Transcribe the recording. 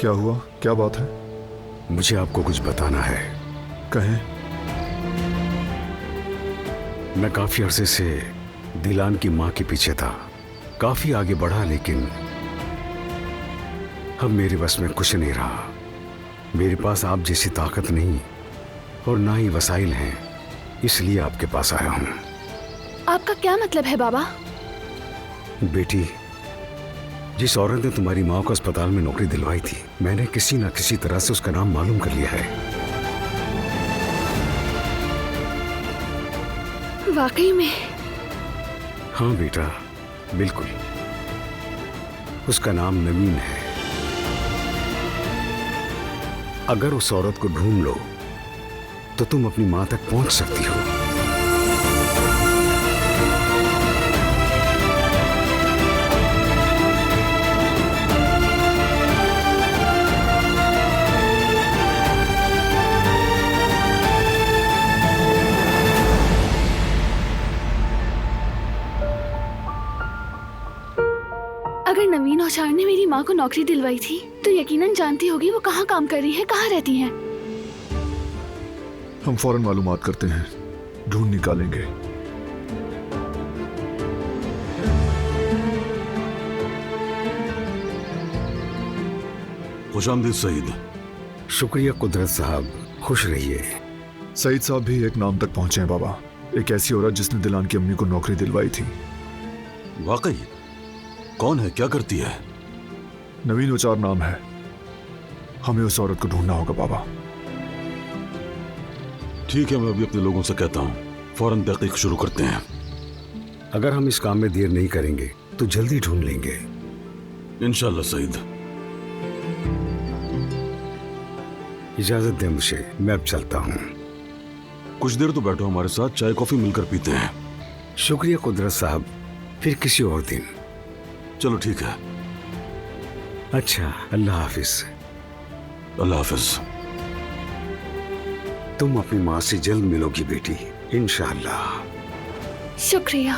क्या हुआ? क्या बात है? मुझे आपको कुछ बताना है। कहें। मैं काफी अरसे से दिलान की मां के पीछे था, काफी आगे बढ़ा, लेकिन अब मेरे बस में कुछ नहीं रहा। मेरे पास आप जैसी ताकत नहीं और ना ही वसाइल हैं, इसलिए आपके पास आया हूं। आपका क्या मतलब है बाबा? बेटी, जिस औरत ने तुम्हारी माँ को अस्पताल में नौकरी दिलवाई थी, मैंने किसी ना किसी तरह से उसका नाम मालूम कर लिया है। वाकई में? हाँ बेटा, बिल्कुल। उसका नाम नवीन है। अगर उस औरत को ढूंढ लो तो तुम अपनी मां तक पहुंच सकती हो। अगर नवीन औचार ने मेरी माँ को नौकरी दिलवाई थी तो यकीनन जानती होगी वो कहाँ काम कर रही है, कहाँ रहती हैं। हम फौरन मालूमात करते हैं, ढूंढ निकालेंगे। खुशामदीद सईद। शुक्रिया कुदरत साहब, खुश रहिए। सईद साहब भी एक नाम तक पहुंचे हैं बाबा, एक ऐसी औरत जिसने दिलान की अम्मी को नौकरी दिलवाई थी। वाकई? कौन है, क्या करती है? नवीन औचार नाम है। हमें उस औरत को ढूंढना होगा बाबा। ठीक है, मैं अभी अपने लोगों से कहता हूँ, फौरन तहकीक शुरू करते हैं। अगर हम इस काम में देर नहीं करेंगे तो जल्दी ढूंढ लेंगे। इंशाल्लाह सईद। इजाजत दें मुझे, मैं अब चलता हूँ। कुछ देर तो बैठो हमारे साथ, चाय कॉफी मिलकर पीते हैं। शुक्रिया कुदरत साहब, फिर किसी और दिन। चलो ठीक है। अच्छा, अल्लाह हाफिज। अल्लाह हाफिज। तुम अपनी माँ से जल्द मिलोगी बेटी, इंशाअल्लाह। शुक्रिया।